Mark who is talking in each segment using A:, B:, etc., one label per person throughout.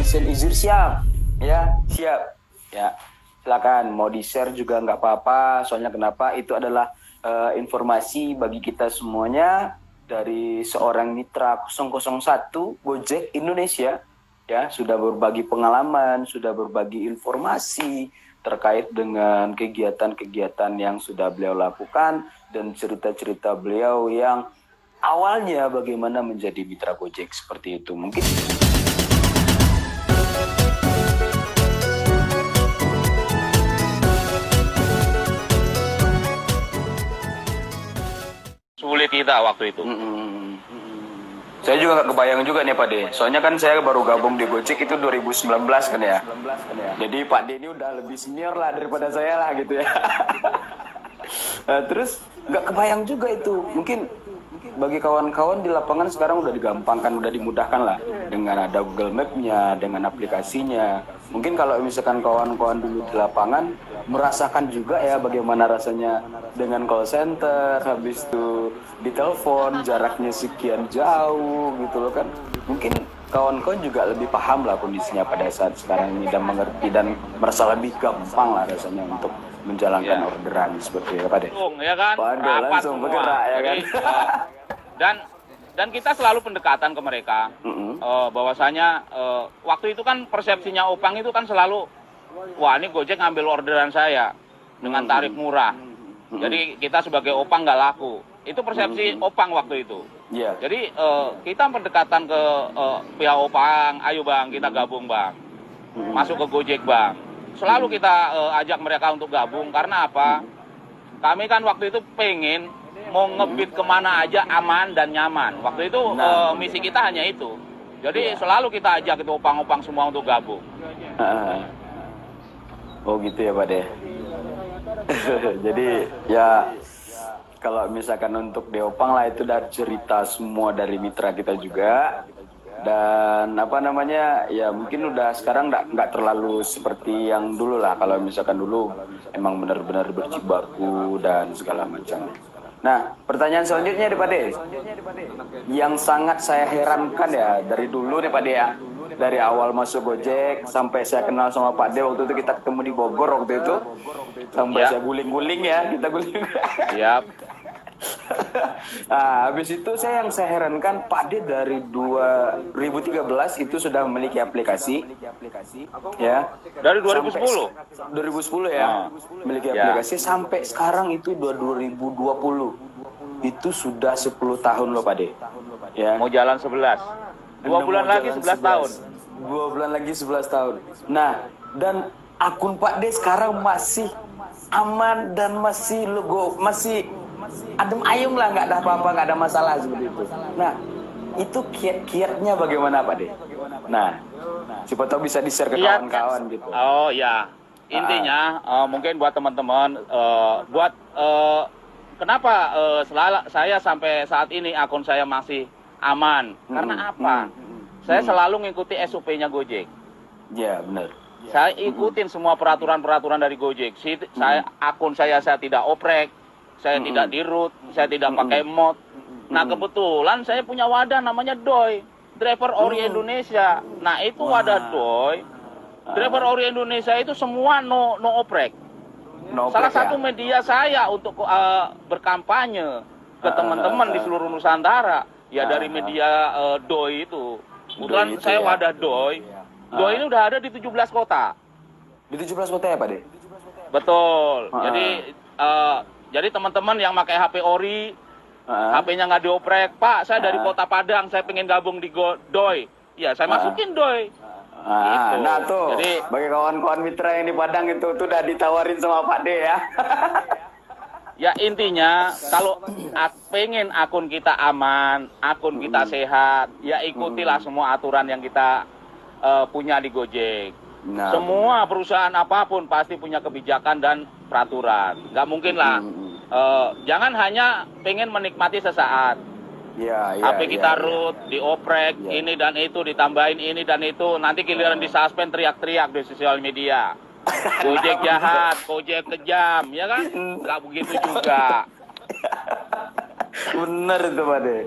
A: Netizen Izir siap, ya siap, ya silakan mau di share juga nggak apa-apa. Soalnya kenapa? Itu adalah informasi bagi kita semuanya dari seorang mitra 001 Gojek Indonesia, ya sudah berbagi pengalaman, sudah berbagi informasi terkait dengan kegiatan-kegiatan yang sudah beliau lakukan dan cerita-cerita beliau yang awalnya bagaimana menjadi mitra Gojek seperti itu. Mungkin
B: sulit kita waktu itu.
A: Saya juga nggak kebayang juga nih Pak De. Soalnya kan saya baru gabung di Gojek itu 2019 kan ya. Jadi Pak De ini udah lebih senior lah daripada saya lah gitu ya. Nah, terus nggak kebayang juga itu. Mungkin bagi kawan-kawan di lapangan sekarang udah digampangkan, udah dimudahkan lah dengan ada Google Map-nya, dengan aplikasinya. Mungkin kalau misalkan kawan-kawan dulu di lapangan merasakan juga ya bagaimana rasanya dengan call center, habis itu ditelepon jaraknya sekian jauh gitu loh kan. Mungkin kawan-kawan juga lebih paham lah kondisinya pada saat sekarang ini dan mengerti dan merasa lebih gampang lah rasanya untuk menjalankan orderan seperti itu Pak De.
B: Ya kan?
A: Waduh, langsung bergerak ya kan.
B: Dan kita selalu pendekatan ke mereka, bahwasanya waktu itu kan persepsinya Opang itu kan selalu, wah ini Gojek ngambil orderan saya dengan tarif murah, jadi kita sebagai Opang nggak laku. Itu persepsi Opang waktu itu. Jadi kita pendekatan ke pihak Opang, ayo bang kita gabung bang, masuk ke Gojek bang. Selalu kita ajak mereka untuk gabung, karena apa? Kami kan waktu itu pengen mau ngebit kemana aja aman dan nyaman. Waktu itu misi kita hanya itu. Jadi selalu kita ajak itu opang-opang semua untuk gabung.
A: Oh gitu ya Pak De. Jadi ya kalau misalkan untuk Deopang lah itu dari cerita semua dari mitra kita juga. Dan apa namanya ya mungkin udah sekarang nggak terlalu seperti yang dulu lah. Kalau misalkan dulu emang benar-benar berjibaku dan segala macam. Nah, pertanyaan selanjutnya nih Pak De. Yang sangat saya herankan ya dari dulu nih Pak De ya. Dari awal masuk Gojek sampai saya kenal sama Pak De waktu itu kita ketemu di Bogor waktu itu. Sampai saya guling-guling ya, kita guling.
B: Siap.
A: Nah, habis itu yang saya herankan Pak De dari 2013 itu sudah memiliki aplikasi. Ya.
B: Dari 2010.
A: 2010 ya. Memiliki aplikasi sampai sekarang itu 2020. Itu sudah 10 tahun loh Pak De. Ya.
B: Mau jalan 11. 2 bulan lagi 11 tahun.
A: 2 bulan lagi 11 tahun. Nah, dan akun Pak De sekarang masih aman dan masih masih adem ayem lah, nggak ada apa-apa, nggak ada masalah seperti itu. Nah, itu kiat-kiatnya bagaimana Pak De? Nah, siapa tahu bisa di-share ke kawan-kawan gitu.
B: Oh ya, intinya mungkin buat teman-teman, kenapa saya sampai saat ini akun saya masih aman? Karena apa? Saya selalu ngikuti SOP-nya Gojek.
A: Ya benar.
B: Saya ikutin semua peraturan-peraturan dari Gojek. Akun saya tidak oprek. Saya tidak di-root, saya tidak pakai mod. Nah kebetulan saya punya wadah namanya DOI, Driver Ori Indonesia. Nah itu wadah DOI, Driver Ori Indonesia itu semua no oprek. Salah satu media saya untuk berkampanye ke teman-teman di seluruh Nusantara, ya dari media DOI itu. Kebetulan saya wadah DOI. DOI ini udah ada di 17 kota.
A: Di 17 kota ya Pak De?
B: Betul. Jadi teman-teman yang pakai HP ori, HP-nya nggak dioprek, Pak, saya dari Kota Padang, saya pengen gabung di DOI. Ya, saya masukin DOI.
A: Gitu. Nah tuh, jadi bagi kawan-kawan mitra yang di Padang itu tuh udah ditawarin sama Pak De ya.
B: Ya intinya, kalau pengen akun kita aman, akun kita sehat, ya ikutilah semua aturan yang kita punya di Gojek. Nah, semua perusahaan apapun pasti punya kebijakan dan peraturan. Nggak mungkin lah. Jangan hanya pengen menikmati sesaat. HP kita root, dioprek, ini dan itu, ditambahin ini dan itu. Nanti giliran disuspend teriak-teriak di sosial media. Gojek jahat, Gojek kejam, ya kan? Nggak begitu juga.
A: Bener itu Pak De.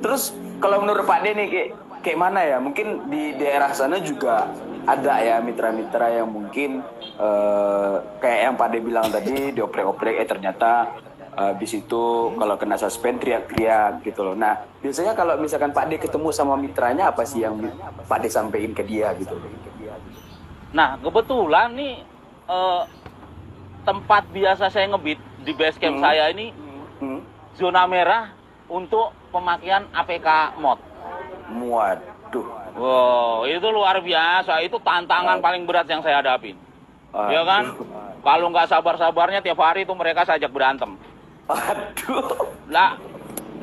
A: Terus kalau menurut Pak De nih, kayak mana ya? Mungkin di daerah sana juga ada ya mitra-mitra yang mungkin kayak yang Pak De bilang tadi dioprek-oprek, ternyata habis itu kalau kena suspend teriak-teriak gitu loh. Nah biasanya kalau misalkan Pak De ketemu sama mitranya, apa sih yang Pak De sampein ke dia gitu loh?
B: Nah kebetulan nih tempat biasa saya ngebit di base camp saya ini zona merah untuk pemakaian APK mod.
A: Waduh.
B: Wow, itu luar biasa. Itu tantangan paling berat yang saya hadapin. Ya kan? Kalau nggak sabar-sabarnya tiap hari itu mereka sajak berantem.
A: Aduh.
B: Lah,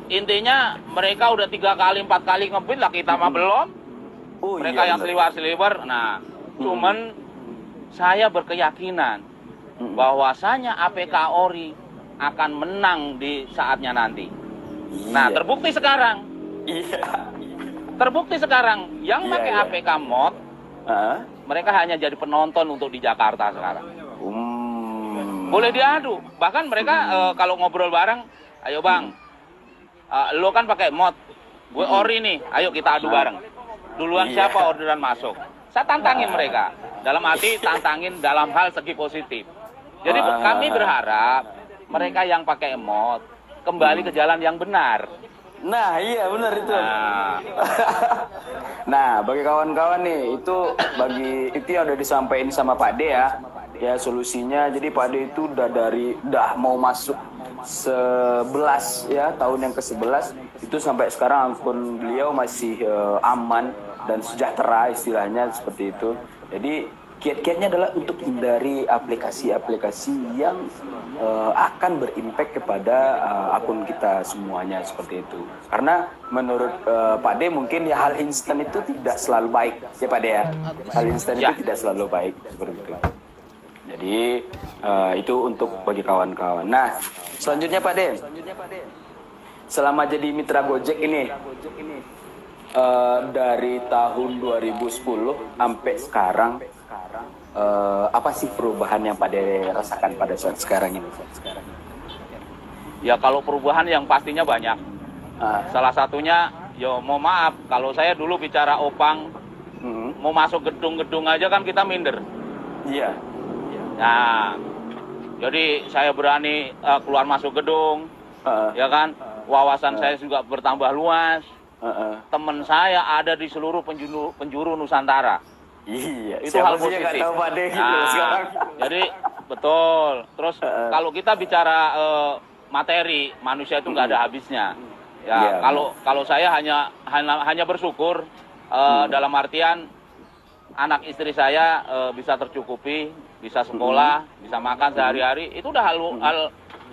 B: intinya mereka udah 3 kali 4 kali ngebit lah, kita mah belum. Mereka yang seliwer-seliwer. Nah, cuman saya berkeyakinan bahwasanya APK Ori akan menang di saatnya nanti. Nah, terbukti sekarang. Terbukti sekarang yang pakai APK mod, mereka hanya jadi penonton untuk di Jakarta sekarang. Boleh diadu. Bahkan mereka kalau ngobrol bareng, ayo bang, lo kan pakai mod, gue Ori nih, ayo kita adu bareng. Duluan siapa orderan masuk? Saya tantangin mereka. Dalam arti tantangin dalam hal segi positif. Jadi kami berharap mereka yang pakai mod kembali ke jalan yang benar.
A: Nah iya benar itu. Nah bagi kawan-kawan nih, itu yang udah disampaikan sama Pak De ya solusinya. Jadi Pak De itu udah mau masuk 11 ya, tahun yang ke-11 itu sampai sekarang akun beliau masih aman dan sejahtera istilahnya seperti itu. Jadi kiat-kiatnya adalah untuk hindari aplikasi-aplikasi yang akan berimpact kepada akun kita semuanya seperti itu. Karena menurut Pak De mungkin ya hal instan itu tidak selalu baik ya Pak De ya. Hal instan itu tidak selalu baik seperti itu. Jadi itu untuk bagi kawan-kawan. Nah selanjutnya Pak De, selama jadi mitra Gojek ini dari tahun 2010 sampai sekarang, apa sih perubahan yang Pak De rasakan pada saat sekarang ini?
B: Ya kalau perubahan yang pastinya banyak. Salah satunya, mohon maaf, kalau saya dulu bicara Opang, mau masuk gedung-gedung aja kan kita minder.
A: Iya.
B: Nah, jadi saya berani keluar masuk gedung, ya kan? Wawasan saya juga bertambah luas. Teman saya ada di seluruh penjuru Nusantara.
A: Iya,
B: itu hal positif.
A: Tahu Pak De gitu sekarang.
B: Jadi betul. Terus kalau kita bicara materi, manusia itu nggak ada habisnya. Ya, kalau saya hanya bersyukur dalam artian anak istri saya bisa tercukupi, bisa sekolah, bisa makan sehari-hari. Itu udah hal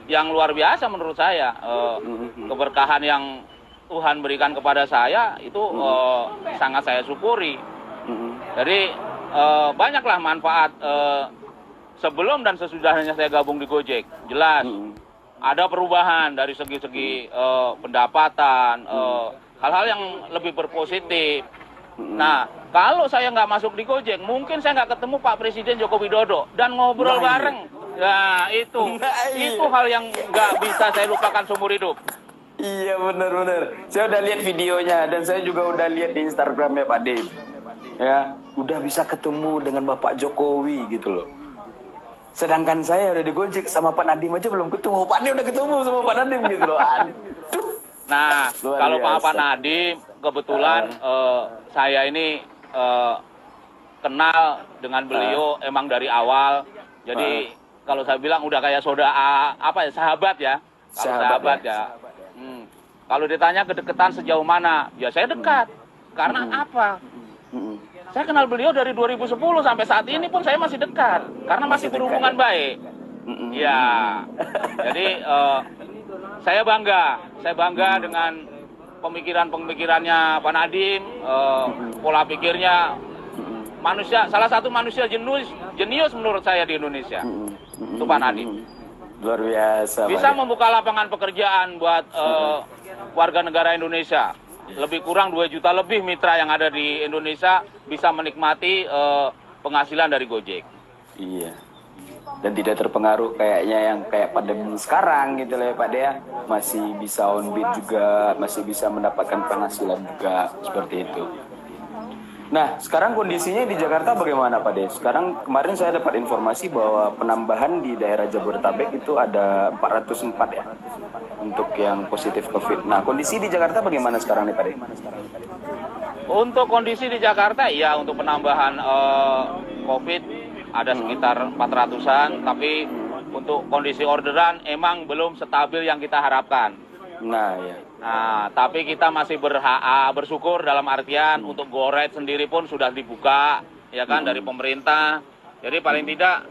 B: yang luar biasa menurut saya. Keberkahan yang Tuhan berikan kepada saya itu sangat saya syukuri. Jadi banyaklah manfaat sebelum dan sesudahnya saya gabung di Gojek. Jelas ada perubahan dari segi-segi pendapatan, hal-hal yang lebih berpositif. Nah, kalau saya nggak masuk di Gojek, mungkin saya nggak ketemu Pak Presiden Joko Widodo dan ngobrol bareng. Nah, itu hal yang nggak bisa saya lupakan seumur hidup.
A: Iya benar-benar. Saya udah lihat videonya dan saya juga udah lihat di Instagramnya Pak De. Ya, udah bisa ketemu dengan Bapak Jokowi gitu loh. Sedangkan saya udah di Gojek sama Pak Nadiem aja belum ketemu. Pak De udah ketemu sama Pak Nadiem gitu loh. Aduh.
B: Nah, kalau Pak Nadiem kebetulan saya ini kenal dengan beliau emang dari awal. Jadi kalau saya bilang udah kayak sahabat ya. Kalau sahabat ya. Kalau ditanya kedekatan sejauh mana, ya saya dekat. Karena apa? Saya kenal beliau dari 2010 sampai saat ini pun saya masih dekat. Karena masih berhubungan baik. Ya, jadi saya bangga dengan pemikirannya Pak Nadiem, pola pikirnya salah satu manusia jenius menurut saya di Indonesia. Itu Pak Nadiem.
A: Luar biasa.
B: Bisa membuka lapangan pekerjaan buat warga negara Indonesia. Lebih kurang 2 juta lebih mitra yang ada di Indonesia bisa menikmati penghasilan dari Gojek.
A: Iya. dan tidak terpengaruh kayaknya yang kayak pandemi sekarang gitu lah ya Pak De ya, masih bisa on beat juga, masih bisa mendapatkan penghasilan juga seperti itu. Nah, sekarang kondisinya di Jakarta bagaimana Pak De? Sekarang kemarin saya dapat informasi bahwa penambahan di daerah Jabodetabek itu ada 404 ya untuk yang positif COVID. Nah, kondisi di Jakarta bagaimana sekarang nih Pak De?
B: Untuk kondisi di Jakarta, ya untuk penambahan COVID ada sekitar 400-an, tapi untuk kondisi orderan emang belum stabil yang kita harapkan.
A: Nah, ya.
B: Nah, tapi kita masih bersyukur dalam artian untuk GoRide sendiri pun sudah dibuka, ya kan, dari pemerintah. Jadi paling tidak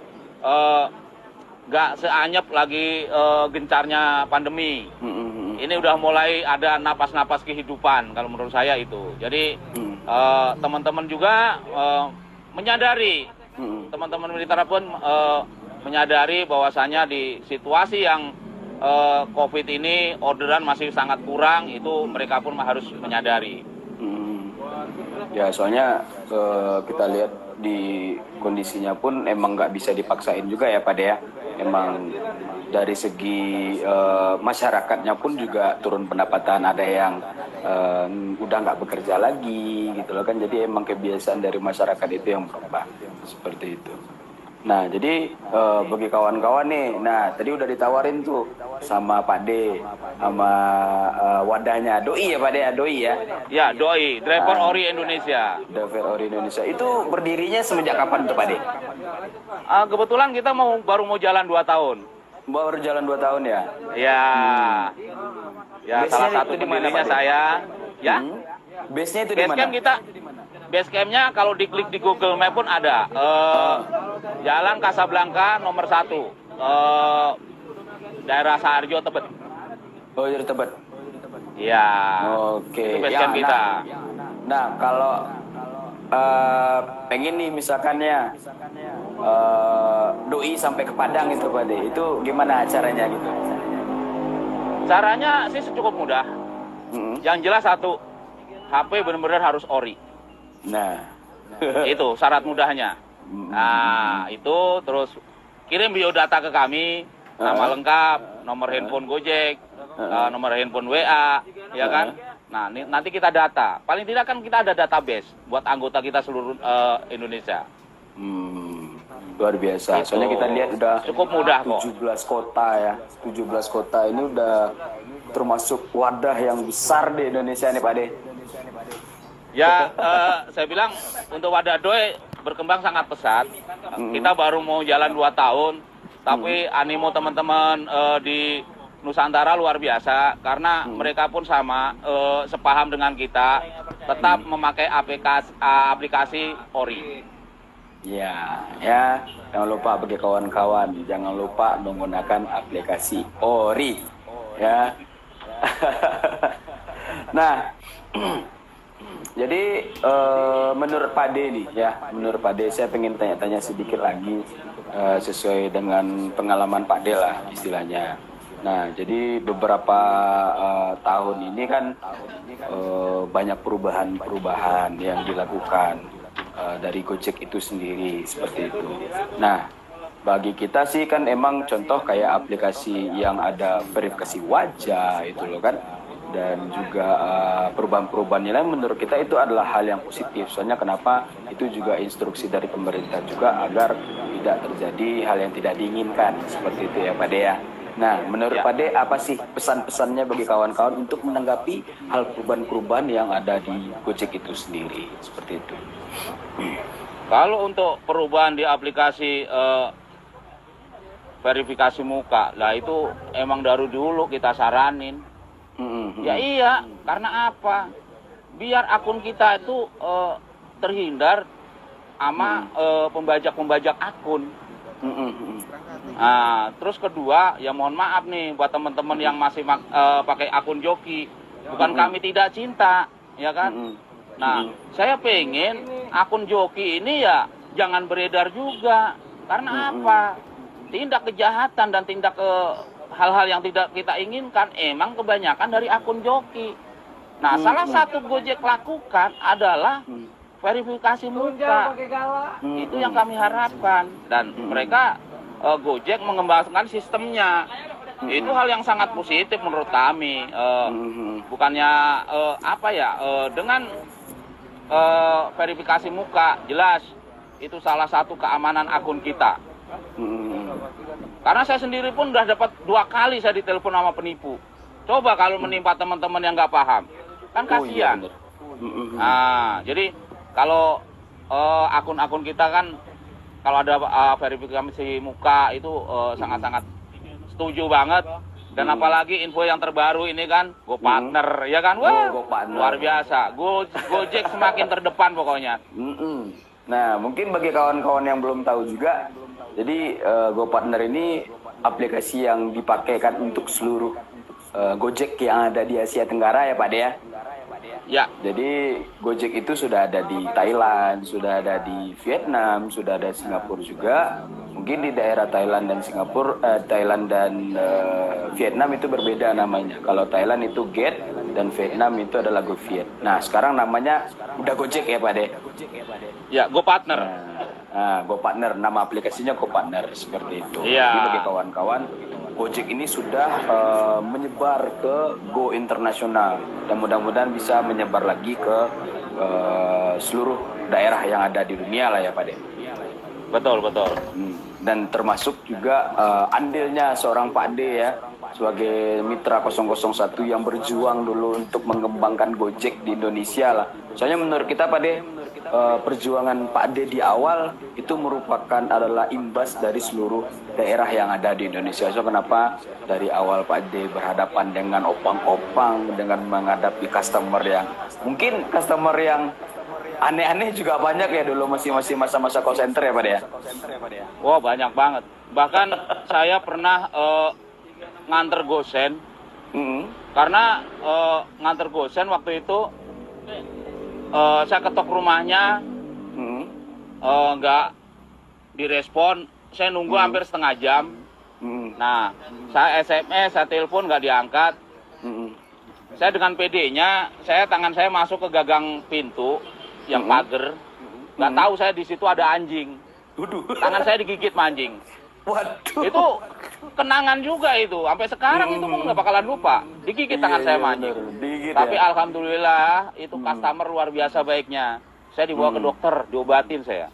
B: nggak seanyap lagi gencarnya pandemi. Ini udah mulai ada napas-napas kehidupan kalau menurut saya itu. Jadi teman-teman juga menyadari, teman-teman militer pun menyadari bahwasanya di situasi yang COVID ini orderan masih sangat kurang, itu mereka pun harus menyadari.
A: Ya soalnya kita lihat di kondisinya pun emang nggak bisa dipaksain juga ya Pak De ya. Emang dari segi masyarakatnya pun juga turun pendapatan, ada yang udah nggak bekerja lagi gitu loh kan. Jadi emang kebiasaan dari masyarakat itu yang berubah seperti itu. Nah, jadi bagi kawan-kawan nih, nah tadi udah ditawarin tuh sama Pak D, sama wadahnya Doi ya Pak D ya, Doi ya?
B: Ya, Doi, Driver Ori Indonesia.
A: Driver Ori Indonesia, itu berdirinya semenjak kapan tuh Pak D?
B: Kebetulan kita baru mau jalan 2 tahun.
A: Baru jalan 2 tahun ya?
B: Ya, ya salah satu pendirinya saya. Ya,
A: base-nya itu di mana?
B: Base campnya kalau diklik di Google Map pun ada. Jalan Kasablanka nomor 1. Daerah Saharjo, Tebet.
A: Oh, dari Tebet.
B: Iya.
A: Oke.
B: Itu base camp kita.
A: Nah, kalau pengen nih misalkannya Doi sampai ke Padang itu Pak De, itu gimana caranya gitu?
B: Caranya sih cukup mudah. Yang jelas satu, HP benar-benar harus ori.
A: Nah,
B: itu syarat mudahnya. Nah, itu terus kirim biodata ke kami, nama lengkap, nomor handphone Gojek, nomor handphone WA, ya kan? Nah, nanti kita data. Paling tidak kan kita ada database buat anggota kita seluruh Indonesia.
A: Luar biasa.
B: Itu.
A: Soalnya kita lihat udah
B: cukup mudah
A: 17 kota ya. 17 kota ini udah termasuk wadah yang besar di Indonesia nih Pak De.
B: Ya, saya bilang untuk wadah Doi berkembang sangat pesat. Kita baru mau jalan 2 tahun, tapi animo teman-teman di Nusantara luar biasa karena mereka pun sama sepaham dengan kita, tetap memakai aplikasi Ori.
A: Ya, jangan lupa bagi kawan-kawan, jangan lupa menggunakan aplikasi Ori, ya. Nah. Jadi menurut Pak D nih ya, menurut Pak D saya pengen tanya-tanya sedikit lagi sesuai dengan pengalaman Pak D lah istilahnya. Nah jadi beberapa tahun ini kan banyak perubahan-perubahan yang dilakukan dari Gojek itu sendiri seperti itu. Nah bagi kita sih kan emang contoh kayak aplikasi yang ada verifikasi wajah itu loh kan. Dan juga perubahan-perubahan nilai menurut kita itu adalah hal yang positif. Soalnya kenapa? Itu juga instruksi dari pemerintah juga agar tidak terjadi hal yang tidak diinginkan. Seperti itu ya Pak De ya. Nah menurut Pak De apa sih pesan-pesannya bagi kawan-kawan untuk menanggapi hal perubahan-perubahan yang ada di Gojek itu sendiri? Seperti itu.
B: Kalau untuk perubahan di aplikasi verifikasi muka, lah itu emang dari dulu kita saranin. Ya iya, karena apa? Biar akun kita itu terhindar sama pembajak-pembajak akun. Nah, terus kedua, ya mohon maaf nih buat teman-teman yang masih pakai akun joki. Bukan kami tidak cinta, ya kan? Nah, saya pengen akun joki ini ya jangan beredar juga. Karena apa? Tindak kejahatan dan tindak hal-hal yang tidak kita inginkan emang kebanyakan dari akun joki. Nah, salah satu Gojek lakukan adalah verifikasi muka. Itu yang kami harapkan. Dan mereka Gojek mengembangkan sistemnya. Itu hal yang sangat positif menurut kami. Bukannya dengan verifikasi muka, jelas itu salah satu keamanan akun kita. Karena saya sendiri pun udah dapat 2 kali saya ditelepon sama penipu. Coba kalau menimpa teman-teman yang nggak paham, kan kasihan. Nah, jadi kalau akun-akun kita kan kalau ada verifikasi muka itu sangat-sangat setuju banget. Dan apalagi info yang terbaru ini kan GoPartner, ya kan? Wah, luar biasa. Gojek semakin terdepan pokoknya.
A: Nah, mungkin bagi kawan-kawan yang belum tahu juga, jadi GoPartner ini aplikasi yang dipakai kan untuk seluruh Gojek yang ada di Asia Tenggara ya Pak De ya?
B: Ya.
A: Jadi Gojek itu sudah ada di Thailand, sudah ada di Vietnam, sudah ada Singapura juga. Mungkin di daerah Thailand dan Vietnam itu berbeda namanya. Kalau Thailand itu Get dan Vietnam itu adalah GoViet. Nah, sekarang namanya udah Gojek ya Pak De?
B: Ya, GoPartner.
A: Nah, GoPartner, nama aplikasinya GoPartner seperti itu.
B: Iya.
A: Jadi bagi kawan-kawan, Gojek ini sudah menyebar ke Go internasional dan mudah-mudahan bisa menyebar lagi ke seluruh daerah yang ada di dunia lah ya Pak De.
B: Betul.
A: Dan termasuk juga andilnya seorang Pak De ya sebagai mitra 001 yang berjuang dulu untuk mengembangkan Gojek di Indonesia lah. Soalnya menurut kita Pak De, perjuangan Pak De di awal itu merupakan adalah imbas dari seluruh daerah yang ada di Indonesia. So kenapa dari awal Pak De berhadapan dengan opang-opang, dengan menghadapi customer yang mungkin aneh-aneh juga banyak ya dulu, masih masa-masa call center ya Pak De ya?
B: Wah, banyak banget. Bahkan saya pernah nganter gosen. Karena nganter gosen waktu itu saya ketok rumahnya, nggak direspon. Saya nunggu hampir setengah jam. Nah, saya SMS, saya telepon nggak diangkat. Saya dengan PD-nya, tangan saya masuk ke gagang pintu yang pagar. Nggak tahu saya di situ ada anjing. Tangan saya digigit anjing.
A: Waduh.
B: Itu kenangan juga itu. Sampai sekarang itu pun nggak bakalan lupa. Digigit tangan saya anjing. Tapi
A: ya?
B: alhamdulillah itu customer luar biasa baiknya. Saya dibawa ke dokter, diobatin saya.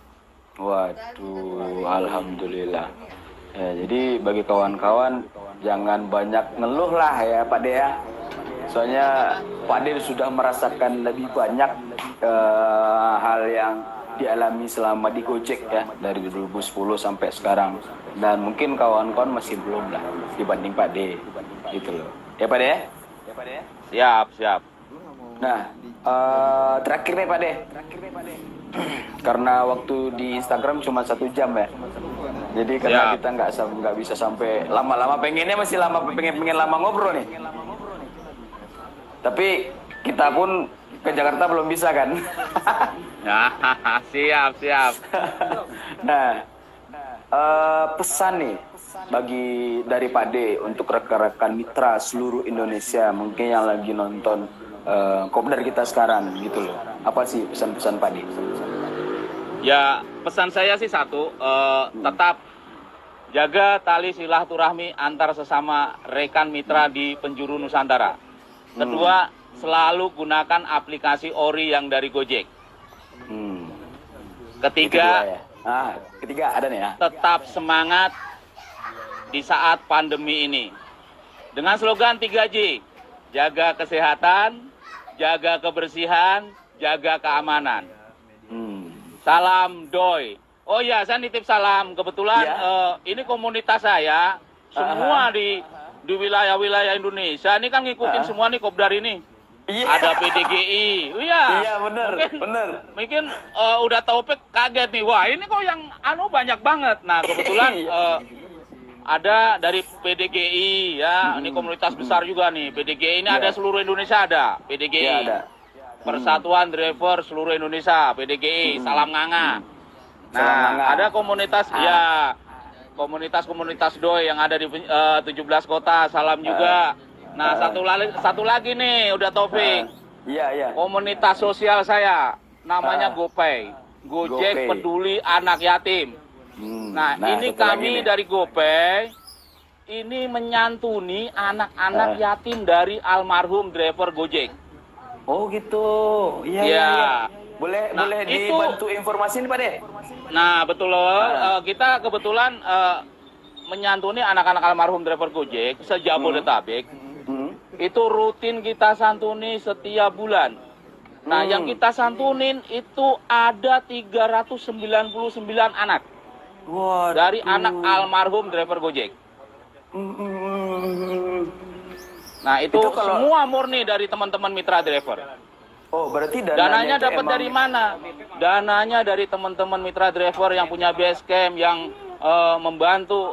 A: Waduh, alhamdulillah. Ya, jadi bagi kawan-kawan jangan banyak ngeluh lah ya Pak De ya. Soalnya Pak De sudah merasakan lebih banyak hal yang dialami selama di Gojek ya dari 2010 sampai sekarang. Dan mungkin kawan-kawan masih belum lah dibanding Pak De gitu loh. Ya Pak De ya?
B: Siap.
A: Nah, terakhir nih Pak De. Karena waktu di Instagram cuma 1 jam ya. Jadi karena kita nggak bisa sampai lama-lama, pengennya masih lama, pengen lama ngobrol nih. Tapi kita pun ke Jakarta belum bisa kan.
B: Siap.
A: Nah, pesan nih dari Pak De untuk rekan-rekan mitra seluruh Indonesia mungkin yang lagi nonton Kopdar kita sekarang gitu loh. Apa sih pesan-pesan Pak De?
B: Ya, pesan saya sih satu, tetap jaga tali silaturahmi antar sesama rekan mitra di penjuru Nusantara. Kedua, selalu gunakan aplikasi Ori yang dari Gojek. Ketiga, ada nih ya. Tetap semangat di saat pandemi ini. Dengan slogan 3J, jaga kesehatan, jaga kebersihan, jaga keamanan. Salam Doi. Oh iya, saya nitip salam. Kebetulan ini komunitas saya, semua di wilayah-wilayah Indonesia. Ini kan ngikutin semua nih Kopdar ini. Ada PDGI. Iya, bener. Mungkin udah Taufik kaget nih. Wah, ini kok yang banyak banget. Nah, kebetulan ada dari PDGI ya. Ini komunitas besar juga nih. PDGI ini ada seluruh Indonesia ada. PDGI.
A: Iya, ada.
B: Persatuan Driver Seluruh Indonesia, PDGI, Salam Nganga. Nah, ada komunitas komunitas Doi yang ada di 17 kota, salam juga. Nah, satu lagi nih, udah Taufik.
A: Iya.
B: Komunitas sosial saya namanya GoPay. Gojek Peduli Anak Yatim. Nah, ini
A: satu lagi
B: kami
A: nih.
B: dari GoPay ini menyantuni anak-anak yatim dari almarhum driver Gojek.
A: Oh gitu. Iya, iya,
B: Ya.
A: iya. Boleh
B: Nah,
A: boleh
B: itu-
A: dibantu informasi nih Pak De?
B: Nah, betul loh. Kita kebetulan menyantuni anak-anak almarhum driver Gojek se-Jabodetabek. Itu rutin kita santuni setiap bulan. Nah, yang kita santunin itu ada 399 anak
A: Waduh.
B: dari anak almarhum driver Gojek. Nah, itu
A: Itu kalau-
B: semua murni dari teman-teman mitra driver.
A: Oh, berarti
B: Dananya
A: itu
B: dapat
A: emang-
B: dari mana? Dananya dari teman-teman mitra driver yang punya base camp, yang membantu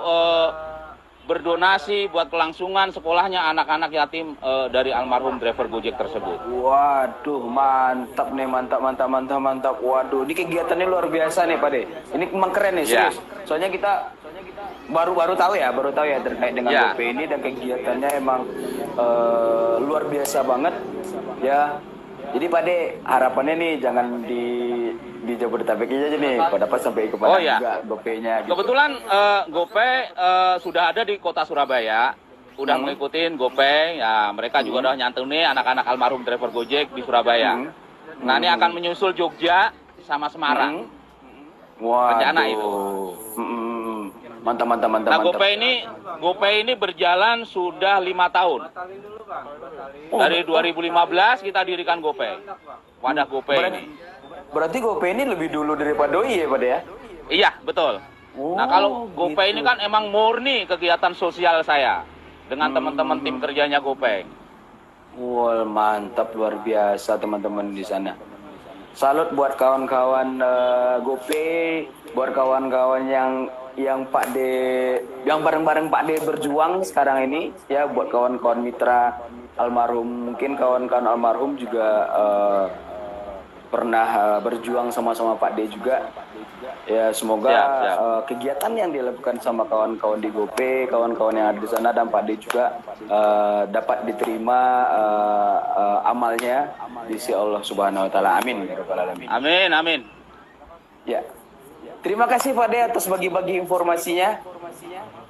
B: berdonasi buat kelangsungan sekolahnya anak-anak yatim dari almarhum driver Gojek tersebut.
A: Waduh, mantap nih, mantap. Waduh, ini kegiatannya luar biasa nih, Pak De. Ini emang keren nih,
B: Ya.
A: serius. Soalnya kita baru tahu ya terkait dengan
B: Ya.
A: GoPay ini, dan kegiatannya emang luar biasa banget ya. Jadi Pak De, harapannya nih jangan di Jabodetabek aja nih, Pak, dapat sampai ke Padang
B: Oh, ya.
A: juga GoPay-nya gitu.
B: Kebetulan GoPay sudah ada di kota Surabaya, udah mengikutin GoPay, ya mereka juga udah nyantuni anak-anak almarhum driver Gojek di Surabaya. Nah, ini akan menyusul Jogja sama Semarang.
A: Waduh.
B: Rencana itu.
A: Mantap.
B: Nah, GoPay ini berjalan sudah 5 tahun. Dari 2015 kita dirikan GoPay. Wadah GoPay ini.
A: Berarti GoPay ini lebih dulu daripada Doi ya, Pak De ya?
B: Iya, betul. Nah, kalau GoPay ini kan emang murni kegiatan sosial saya dengan teman-teman tim kerjanya GoPay.
A: Wah, mantap, luar biasa teman-teman di sana. Salut buat kawan-kawan GoPay, buat kawan-kawan yang Pak De, yang bareng-bareng Pak De berjuang sekarang ini ya, buat kawan-kawan mitra almarhum, mungkin kawan-kawan almarhum juga pernah berjuang sama-sama Pak De juga. Ya, semoga
B: Siap.
A: kegiatan yang dilakukan sama kawan-kawan di GoPay, kawan-kawan yang ada di sana dan Pak De juga dapat diterima amalnya di sisi Allah Subhanahu wa taala. Amin ya rabbal alamin.
B: Amin.
A: Ya. Terima kasih Pak De atas bagi-bagi informasinya.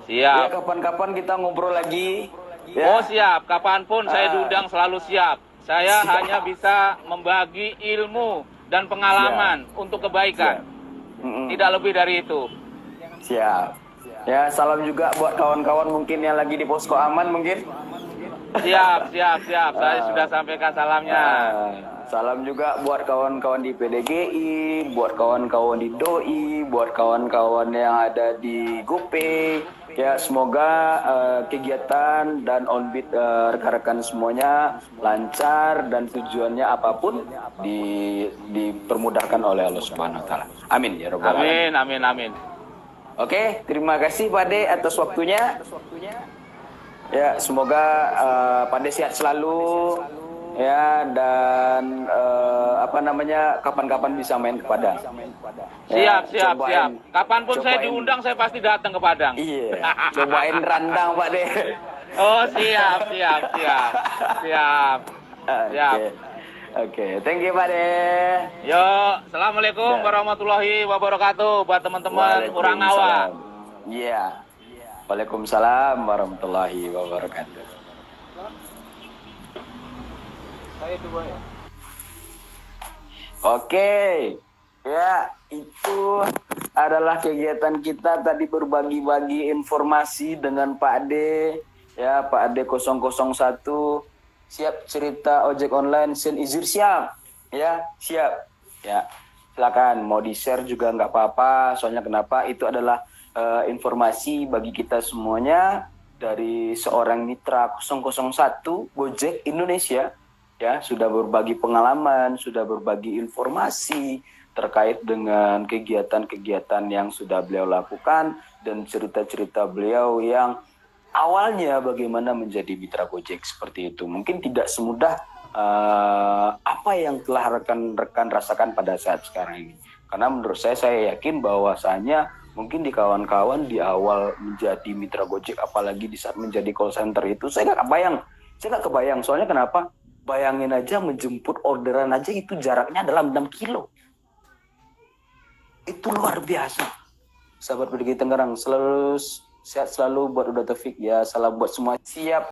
A: Ya,
B: Siap.
A: kapan-kapan kita ngobrol lagi.
B: Oh,
A: Ya.
B: siap. Kapanpun saya diundang selalu siap. Saya hanya bisa membagi ilmu dan pengalaman untuk kebaikan. Tidak lebih dari itu.
A: Siap. Ya, salam juga buat kawan-kawan mungkin yang lagi di posko aman mungkin.
B: Siap. Saya sudah sampaikan salamnya.
A: Salam juga buat kawan-kawan di PDGI, buat kawan-kawan di Doi, buat kawan-kawan yang ada di GoPay. Ya, semoga kegiatan dan onbit rekan-rekan semuanya lancar dan tujuannya apapun dipermudahkan oleh Allah Subhanahu wa taala. Amin ya rabbal alamin.
B: Amin.
A: Oke, terima kasih Pak De atas waktunya. Ya, semoga Pak De sehat selalu ya, dan kapan-kapan bisa main ke Padang. Ya,
B: Siap.
A: cobain-
B: Kapanpun saya
A: cobain-
B: diundang, saya pasti datang ke Padang.
A: Iya, cobain rendang Pak De.
B: Oh, siap.
A: Oke, thank you Pak De.
B: Yo, assalamualaikum warahmatullahi wabarakatuh buat teman-teman orang Awa.
A: Waalaikumsalam. Iya. Waalaikumsalam warahmatullahi wabarakatuh. Oke, ya itu adalah kegiatan kita tadi, berbagi-bagi informasi dengan Pak De, ya Pak De 001, siap cerita ojek online, Sen Izir siap, ya siap, ya silakan mau di share juga nggak apa-apa, soalnya kenapa itu adalah informasi bagi kita semuanya dari seorang mitra 001 Gojek Indonesia. Ya, sudah berbagi pengalaman, sudah berbagi informasi terkait dengan kegiatan-kegiatan yang sudah beliau lakukan dan cerita-cerita beliau yang awalnya bagaimana menjadi mitra Gojek seperti itu. Mungkin tidak semudah apa yang telah rekan-rekan rasakan pada saat sekarang ini. Karena menurut saya yakin bahwasanya mungkin di kawan-kawan di awal menjadi mitra Gojek, apalagi di saat menjadi call center itu, saya nggak kebayang. Soalnya kenapa? Bayangin aja menjemput orderan aja itu jaraknya dalam 6 kilo. Itu luar biasa. sahabat Pendiki Tangerang selalu sehat selalu buat Udah Taufik ya. Salam buat semua. Siap.